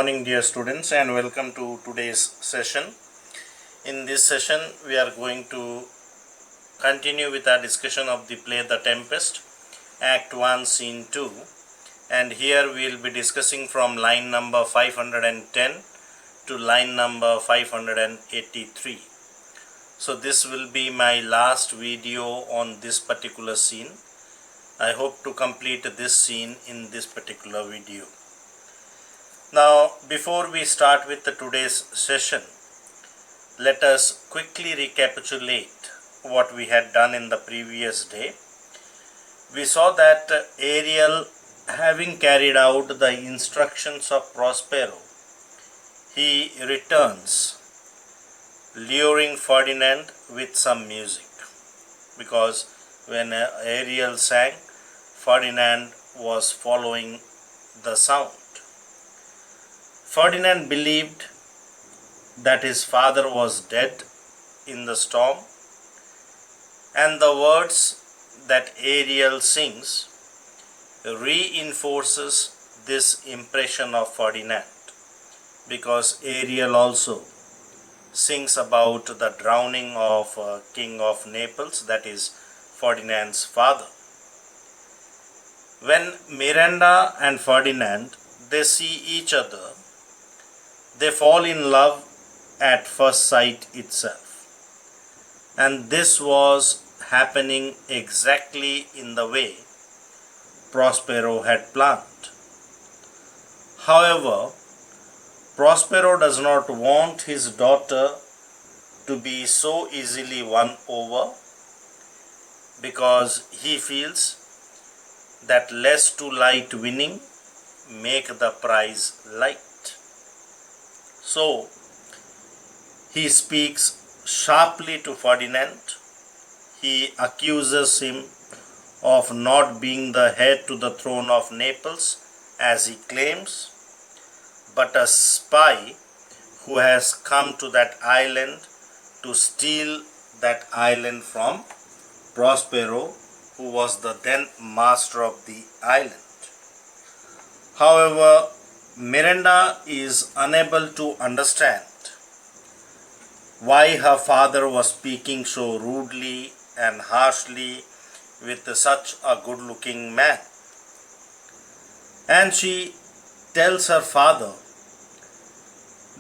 morning, dear students, and welcome to today's session. In this session, we are going to continue with our discussion of the play The Tempest, Act 1, Scene 2, and here we will be discussing from line number 510 to line number 583. So this will be my last video on this particular scene. I hope to complete this scene in this particular video. Now, before we start with today's session, let us quickly recapitulate what we had done in the previous day. We saw that Ariel, having carried out the instructions of Prospero, he returns luring Ferdinand with some music, because when Ariel sang, Ferdinand was following the sound. Ferdinand believed that his father was dead in the storm, and the words that Ariel sings reinforces this impression of Ferdinand, because Ariel also sings about the drowning of King of Naples, that is Ferdinand's father. When Miranda and Ferdinand they see each other, they fall in love at first sight itself, and this was happening exactly in the way Prospero had planned. However, Prospero does not want his daughter to be so easily won over, because he feels that less to light winning make the prize light. So, he speaks sharply to Ferdinand. He accuses him of not being the heir to the throne of Naples, as he claims, but a spy who has come to that island to steal that island from Prospero, who was the then master of the island. However, Miranda is unable to understand why her father was speaking so rudely and harshly with such a good-looking man. And she tells her father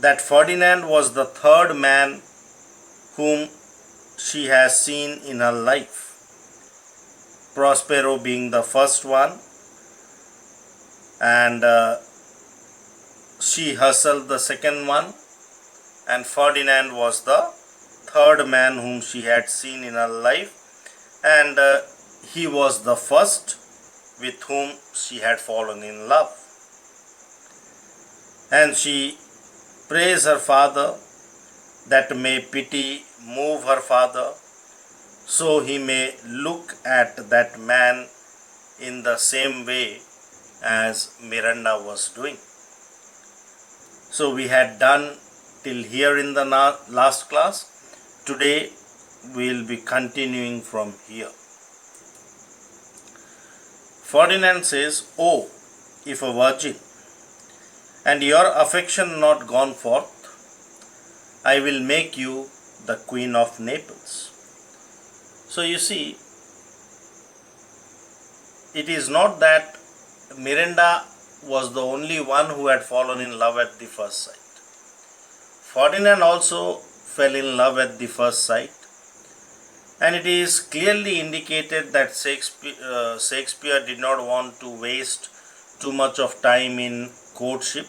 that Ferdinand was the third man whom she has seen in her life, Prospero being the first one, and she herself the second one, and Ferdinand was the third man whom she had seen in her life, and he was the first with whom she had fallen in love. And she prays her father that may pity move her father, so he may look at that man in the same way as Miranda was doing. So we had done till here in the last class. Today we will be continuing from here. Ferdinand says, "Oh, if a virgin, and your affection not gone forth, I will make you the Queen of Naples." So you see, it is not that Miranda was the only one who had fallen in love at the first sight. Ferdinand also fell in love at the first sight, and it is clearly indicated that Shakespeare did not want to waste too much of time in courtship,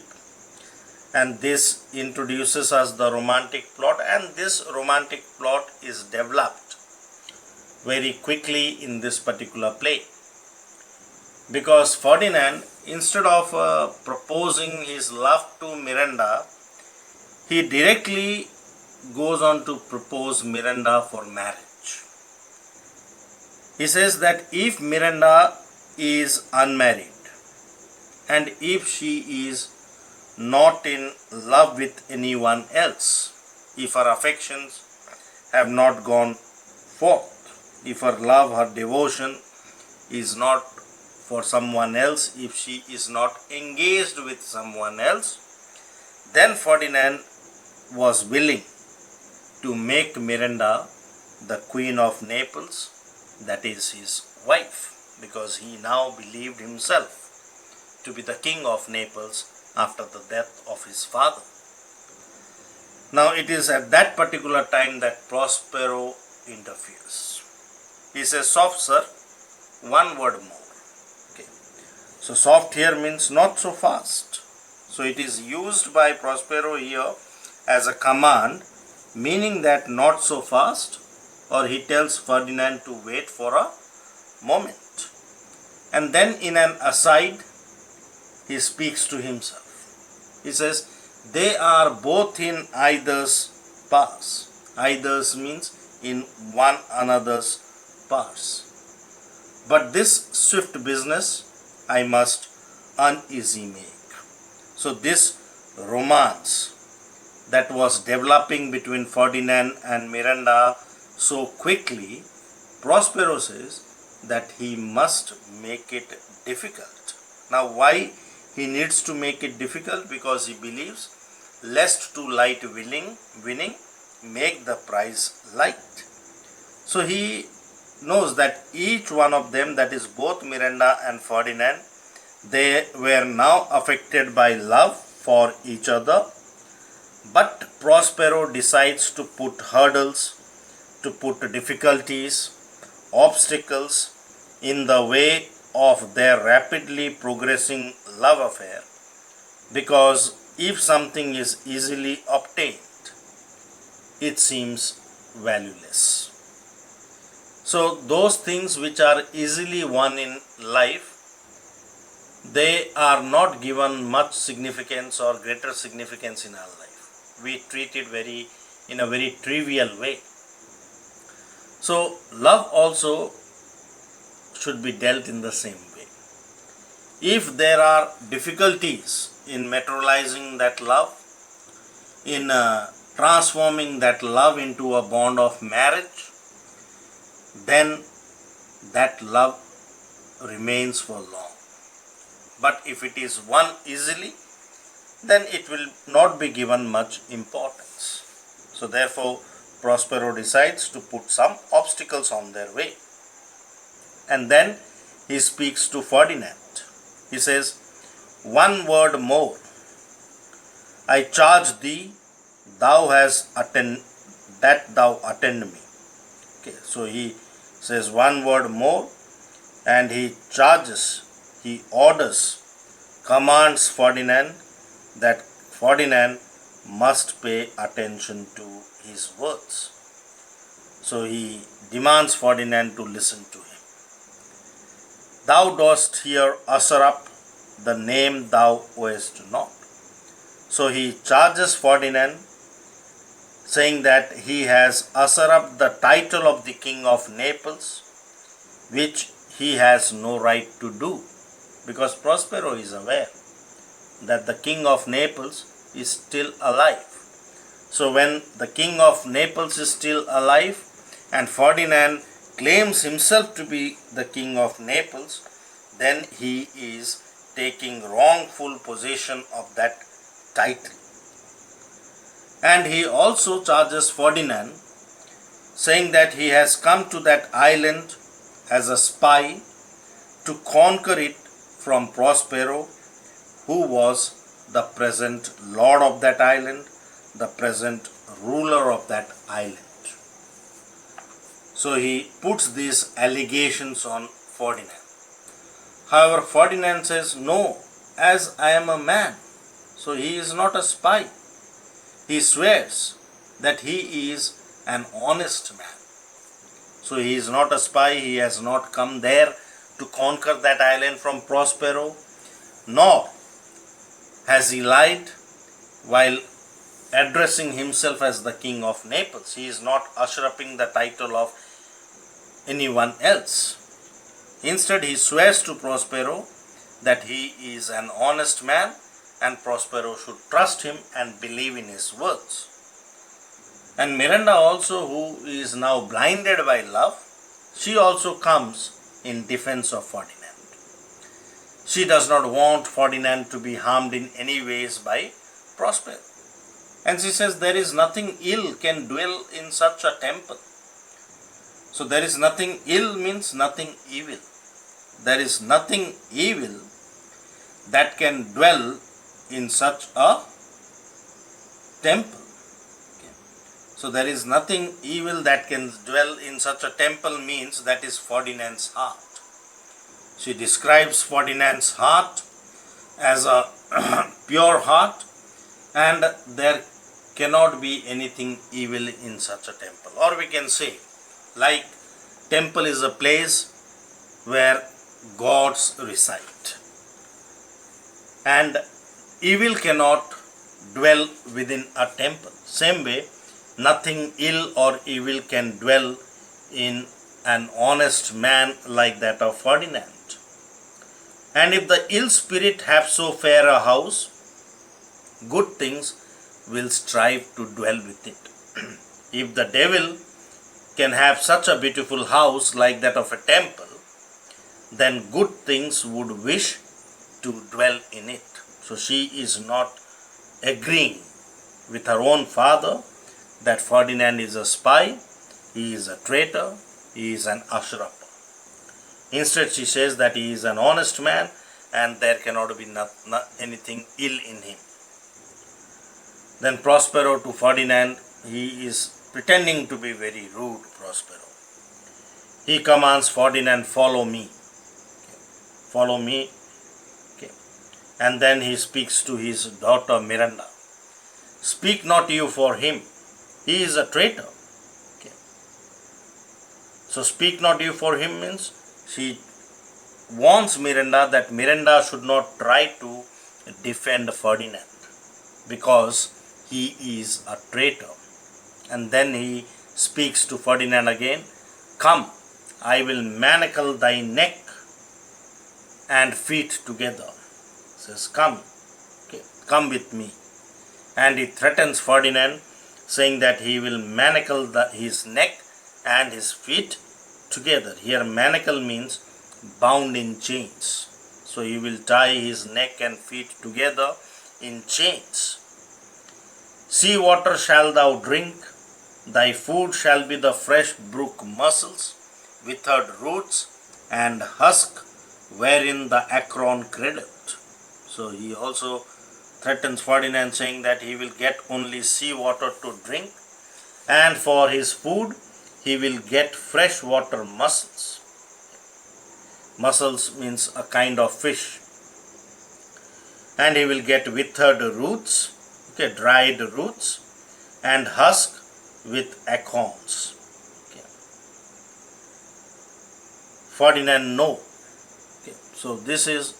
and this introduces us the romantic plot, and this romantic plot is developed very quickly in this particular play, because Ferdinand, instead of proposing his love to Miranda, he directly goes on to propose Miranda for marriage. He says that if Miranda is unmarried, and if she is not in love with anyone else, if her affections have not gone forth, if her love, her devotion is not for someone else, if she is not engaged with someone else, Then Ferdinand was willing to make Miranda the Queen of Naples, that is his wife, because he now believed himself to be the King of Naples after the death of his father. Now it is at that particular time that Prospero interferes. He says, "Soft, sir, one word more." Okay. So soft here means not so fast. So it is used by Prospero here as a command, meaning that not so fast, or he tells Ferdinand to wait for a moment. And then in an aside, he speaks to himself. He says, "They are both in either's pass." Either's means in one another's pass. "But this swift business I must uneasy make." So this romance that was developing between Ferdinand and Miranda so quickly, Prospero says that he must make it difficult. Now why he needs to make it difficult? Because he believes, "Lest too light winning make the prize light." So he knows that each one of them, that is both Miranda and Ferdinand, they were now affected by love for each other, but Prospero decides to put hurdles, to put difficulties, obstacles in the way of their rapidly progressing love affair, because if something is easily obtained, it seems valueless. So those things which are easily won in life, they are not given much significance or greater significance in our life. We treat it in a very trivial way. So love also should be dealt in the same way. If there are difficulties in materializing that love, in transforming that love into a bond of marriage, then that love remains for long. But if it is won easily, then it will not be given much importance. So therefore, Prospero decides to put some obstacles on their way. And then he speaks to Ferdinand. He says, "One word more. I charge thee, thou attend me." Okay, so he says one word more, and he orders, commands Ferdinand that Ferdinand must pay attention to his words. So he demands Ferdinand to listen to him. "Thou dost here usher up the name thou owest not." So he charges Ferdinand, saying that he has usurped up the title of the King of Naples, which he has no right to do, because Prospero is aware that the King of Naples is still alive. So when the King of Naples is still alive and Ferdinand claims himself to be the King of Naples, then he is taking wrongful possession of that title. And he also charges Ferdinand, saying that he has come to that island as a spy to conquer it from Prospero, who was the present lord of that island, the present ruler of that island. So he puts these allegations on Ferdinand. However, Ferdinand says, "No, as I am a man." So he is not a spy. He swears that he is an honest man. So he is not a spy. He has not come there to conquer that island from Prospero, nor has he lied while addressing himself as the King of Naples. He is not usurping the title of anyone else. Instead, he swears to Prospero that he is an honest man and Prospero should trust him and believe in his words. And Miranda also, who is now blinded by love, she also comes in defense of Ferdinand. She does not want Ferdinand to be harmed in any ways by Prospero. And she says there is nothing ill can dwell in such a temple. So there is nothing ill means nothing evil. There is nothing evil that can dwell in such a temple. Okay. So there is nothing evil that can dwell in such a temple means that is Ferdinand's heart. She describes Ferdinand's heart as a pure heart, and there cannot be anything evil in such a temple. Or we can say, like temple is a place where gods reside, and evil cannot dwell within a temple. Same way, nothing ill or evil can dwell in an honest man like that of Ferdinand. And if the ill spirit have so fair a house, good things will strive to dwell with it. If the devil can have such a beautiful house like that of a temple, then good things would wish to dwell in it. So she is not agreeing with her own father that Ferdinand is a spy, he is a traitor, he is an usurper. Instead, she says that he is an honest man and there cannot be anything ill in him. Then Prospero to Ferdinand, he is pretending to be very rude, Prospero. He commands Ferdinand, follow me. Okay. Follow me. Okay. And then he speaks to his daughter Miranda. Speak not you for him. He is a traitor. Okay. So speak not you for him means she warns Miranda that Miranda should not try to defend Ferdinand because he is a traitor. And then he speaks to Ferdinand again, come, I will manacle thy neck and feet together. He says, come, okay, come with me. And he threatens Ferdinand, saying that he will manacle his neck and his feet together. Here manacle means bound in chains. So he will tie his neck and feet together in chains. Sea water shall thou drink, thy food shall be the fresh brook mussels, withered roots and husk wherein the acorn cradled. So he also threatens Ferdinand, saying that he will get only sea water to drink, and for his food he will get fresh water mussels. Mussels means a kind of fish. And he will get withered roots, okay, dried roots, and husk with acorns. Okay. Ferdinand, no. Okay. So this is,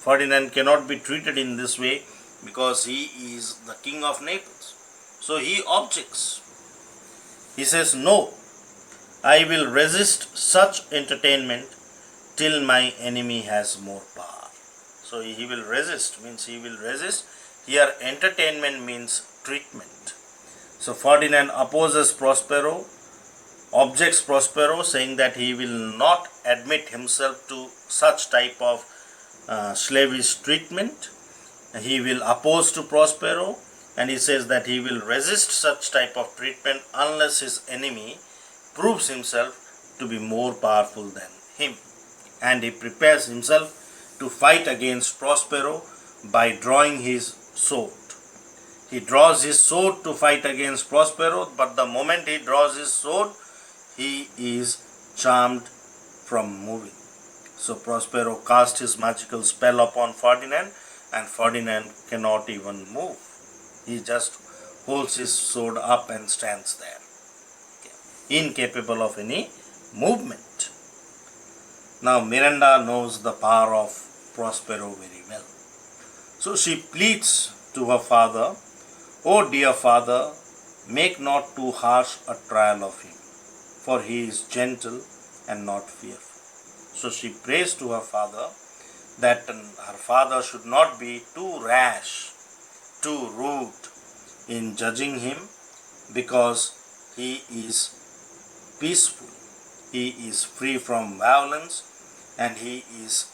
Ferdinand cannot be treated in this way because he is the king of Naples. So he objects. He says, no, I will resist such entertainment till my enemy has more power. So he will resist, means he will resist. Here entertainment means treatment. So Ferdinand opposes Prospero, objects Prospero, saying that he will not admit himself to such type of slavish treatment. He will oppose to Prospero, and he says that he will resist such type of treatment unless his enemy proves himself to be more powerful than him. And he prepares himself to fight against Prospero by drawing his sword. He draws his sword to fight against Prospero, but the moment he draws his sword, he is charmed from moving. So Prospero casts his magical spell upon Ferdinand, and Ferdinand cannot even move. He just holds his sword up and stands there, okay, incapable of any movement. Now Miranda knows the power of Prospero very well. So she pleads to her father, "O dear father, make not too harsh a trial of him, for he is gentle and not fearful." So she prays to her father that her father should not be too rash, too rude in judging him, because he is peaceful, he is free from violence, and he is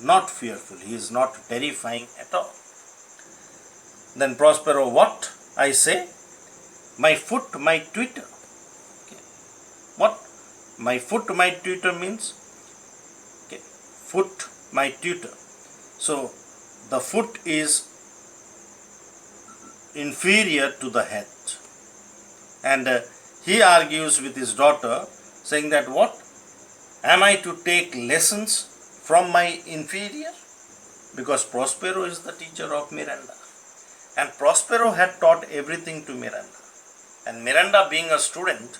not fearful, he is not terrifying at all. Then Prospero, what? I say, my foot, my tutor. Okay. What? My foot, my tutor means? Okay. Foot, my tutor. So, the foot is inferior to the head. And he argues with his daughter, saying that what? Am I to take lessons from my inferior? Because Prospero is the teacher of Miranda. And Prospero had taught everything to Miranda. And Miranda, being a student,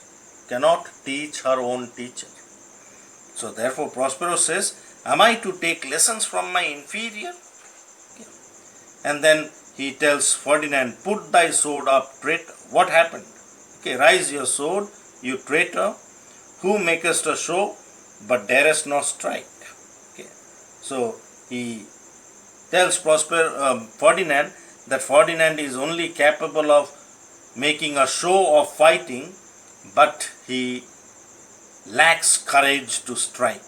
cannot teach her own teacher. So therefore Prospero says, am I to take lessons from my inferior? Okay. And then he tells Ferdinand, put thy sword up, traitor. What happened? Okay, rise your sword, you traitor, who makest a show, but darest not strike. Okay. So he tells Ferdinand that Ferdinand is only capable of making a show of fighting, but he lacks courage to strike.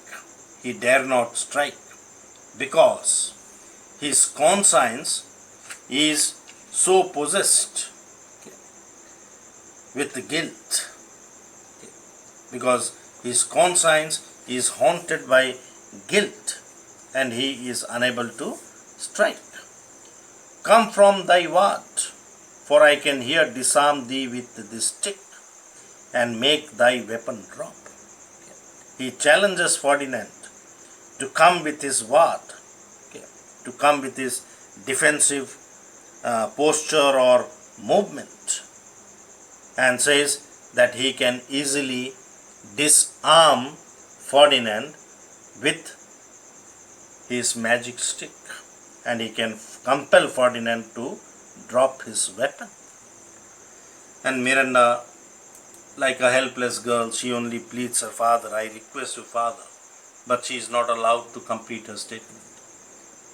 He dare not strike because his conscience is so possessed with guilt, because his conscience is haunted by guilt and he is unable to strike. Come from thy ward, for I can here disarm thee with this stick and make thy weapon drop. He challenges Ferdinand to come with his ward, to come with his defensive posture or movement, and says that he can easily disarm Ferdinand with his magic stick, and he can compel Ferdinand to drop his weapon. And Miranda, like a helpless girl, she only pleads her father, I request you, father, but she is not allowed to complete her statement.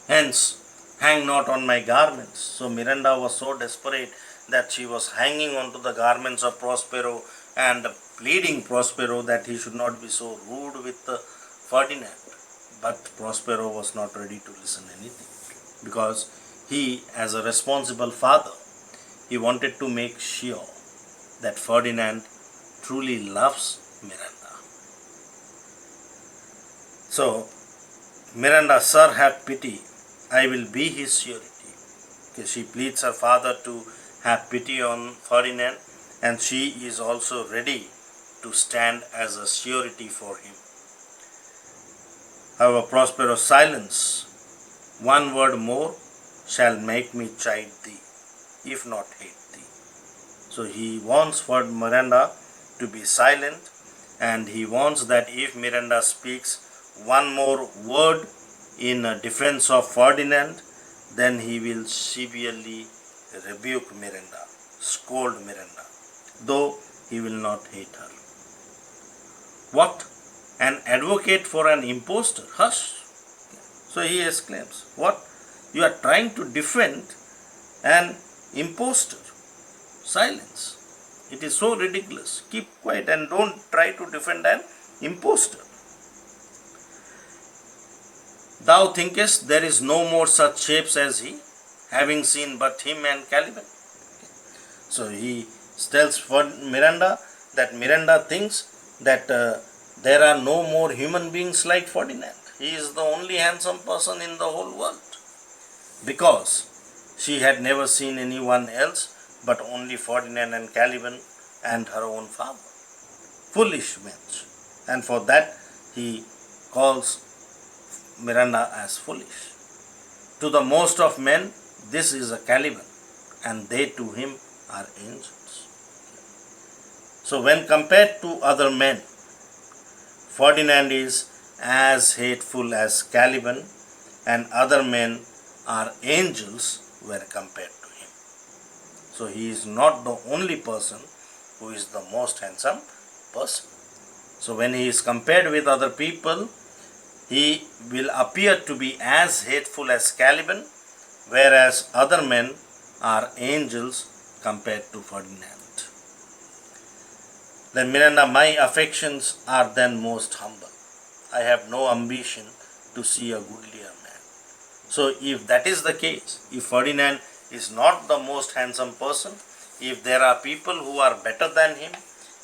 Hence, hang not on my garments. So Miranda was so desperate that she was hanging onto the garments of Prospero and pleading Prospero that he should not be so rude with Ferdinand. But Prospero was not ready to listen anything, because he, as a responsible father, he wanted to make sure that Ferdinand truly loves Miranda. So, Miranda, sir, have pity, I will be his surety. Okay, she pleads her father to have pity on Ferdinand, and she is also ready to stand as a surety for him. However, Prospero, silence, one word more shall make me chide thee, if not hate thee. So he wants for Miranda to be silent, and he wants that if Miranda speaks one more word in defense of Ferdinand, then he will severely rebuke Miranda, scold Miranda, though he will not hate her. What? An advocate for an impostor? Hush! So he exclaims, what? You are trying to defend an impostor? Silence. It is so ridiculous. Keep quiet and don't try to defend an impostor. Thou thinkest there is no more such shapes as he, having seen but him and Caliban. So he tells Miranda that Miranda thinks that there are no more human beings like Ferdinand. He is the only handsome person in the whole world, because she had never seen anyone else but only Ferdinand and Caliban and her own father. Foolish wench. And for that he calls Miranda as foolish. To the most of men, this is a Caliban, and they to him are angels. So when compared to other men, Ferdinand is as hateful as Caliban, and other men are angels where compared to him. So he is not the only person who is the most handsome person. So when he is compared with other people, he will appear to be as hateful as Caliban, whereas other men are angels compared to Ferdinand. Then Miranda, my affections are then most humble. I have no ambition to see a goodlier man. So if that is the case, if Ferdinand is not the most handsome person, if there are people who are better than him,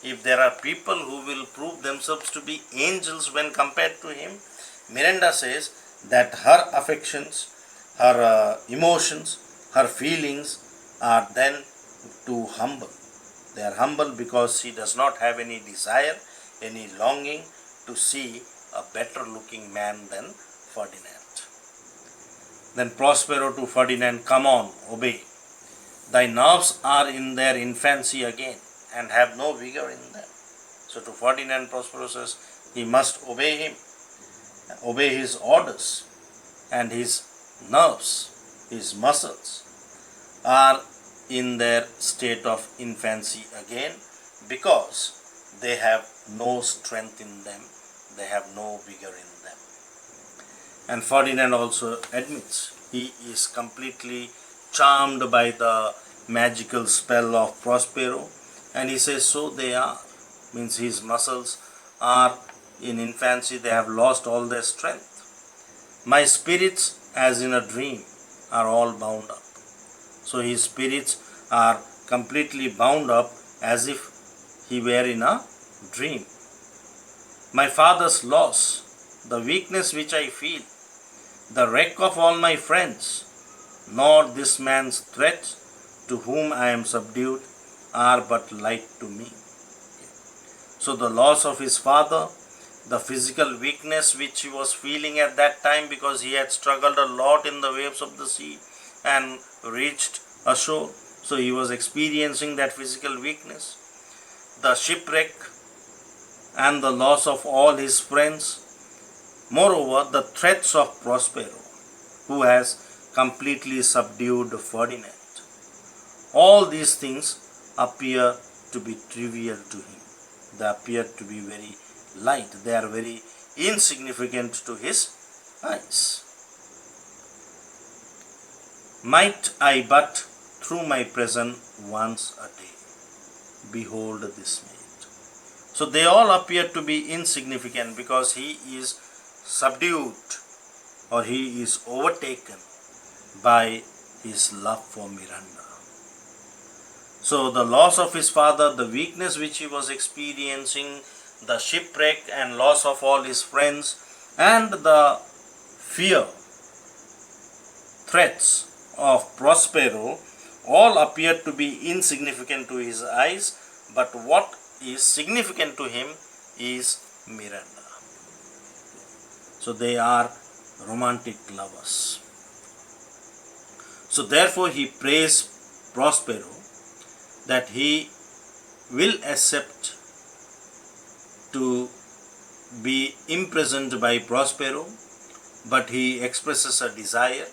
if there are people who will prove themselves to be angels when compared to him, Miranda says that her affections, her emotions, her feelings are then too humble. They are humble because she does not have any desire, any longing to see a better looking man than Ferdinand. Then Prospero to Ferdinand, come on, obey. Thy nerves are in their infancy again and have no vigor in them. So to Ferdinand, Prospero says he must obey him, obey his orders, and his nerves, his muscles are in their state of infancy again because they have no strength in them, they have no vigor in them. And Ferdinand also admits he is completely charmed by the magical spell of Prospero, and he says so they are, means his muscles are in infancy, they have lost all their strength. My spirits, as in a dream, are all bound up. So his spirits are completely bound up as if he were in a dream. My father's loss, the weakness which I feel, the wreck of all my friends, nor this man's threats to whom I am subdued are but light to me. So the loss of his father, the physical weakness which he was feeling at that time because he had struggled a lot in the waves of the sea and reached ashore, so he was experiencing that physical weakness. The shipwreck and the loss of all his friends. Moreover, the threats of Prospero, who has completely subdued Ferdinand. All these things appear to be trivial to him. They appear to be very light. They are very insignificant to his eyes. Might I but through my prison once a day behold this maid. So they all appear to be insignificant because he is subdued or he is overtaken by his love for Miranda. So the loss of his father, the weakness which he was experiencing, the shipwreck and loss of all his friends, and the fear, threats of Prospero all appear to be insignificant to his eyes, but what is significant to him is Miranda. So they are romantic lovers. So therefore he prays Prospero that he will accept to be imprisoned by Prospero, but he expresses a desire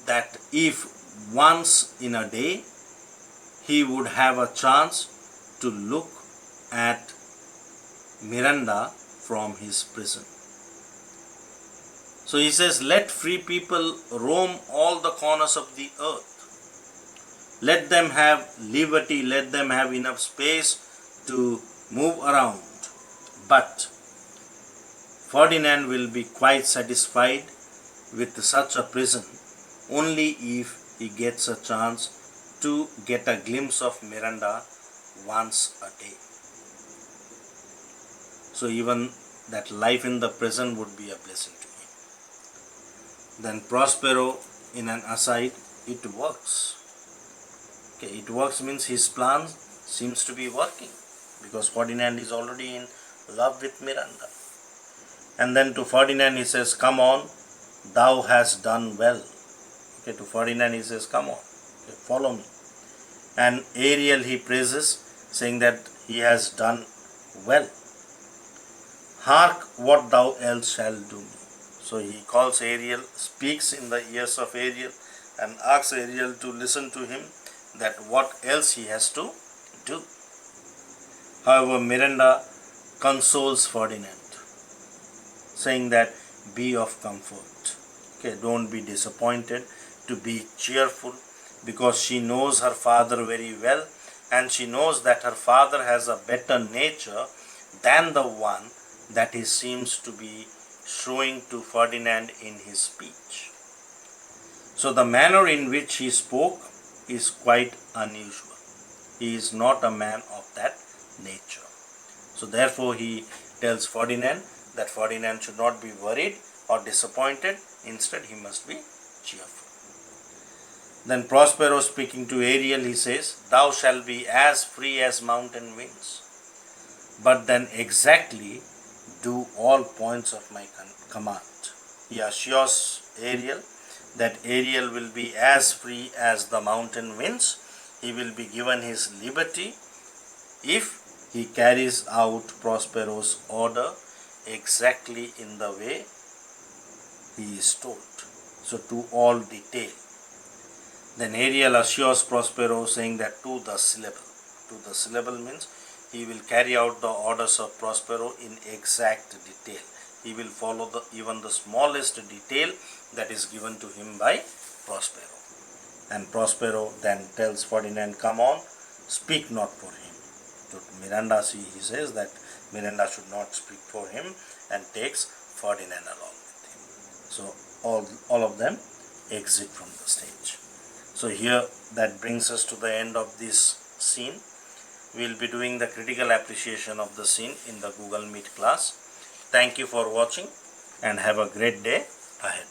that if once in a day he would have a chance to look at Miranda from his prison. So he says, let free people roam all the corners of the earth. Let them have liberty, let them have enough space to move around. But Ferdinand will be quite satisfied with such a prison only if he gets a chance to get a glimpse of Miranda once a day. So even that life in the prison would be a blessing to him. Then Prospero, in an aside, it works. Okay, it works means his plan seems to be working because Ferdinand is already in love with Miranda. And then to Ferdinand he says, come on, thou hast done well. Okay, to Ferdinand he says, come on, okay, follow me. And Ariel he praises, saying that he has done well. Hark what thou else shalt do me. So he calls Ariel, speaks in the ears of Ariel and asks Ariel to listen to him that what else he has to do. However, Miranda consoles Ferdinand, saying that be of comfort. Okay, don't be disappointed, to be cheerful, because she knows her father very well and she knows that her father has a better nature than the one that he seems to be showing to Ferdinand in his speech. So the manner in which he spoke is quite unusual. He is not a man of that nature. So therefore he tells Ferdinand that Ferdinand should not be worried or disappointed. Instead he must be cheerful. Then Prospero, speaking to Ariel, he says, "Thou shalt be as free as mountain winds, but then exactly do all points of my command." He assures Ariel that Ariel will be as free as the mountain winds. He will be given his liberty if he carries out Prospero's order exactly in the way he is told. So to all detail. Then Ariel assures Prospero, saying that to the syllable. To the syllable means he will carry out the orders of Prospero in exact detail. He will follow even the smallest detail that is given to him by Prospero. And Prospero then tells Ferdinand, "Come on, speak not for him." To Miranda, he says that Miranda should not speak for him, and takes Ferdinand along with him. So all of them exit from the stage. So here that brings us to the end of this scene. We will be doing the critical appreciation of the scene in the Google Meet class. Thank you for watching and have a great day ahead.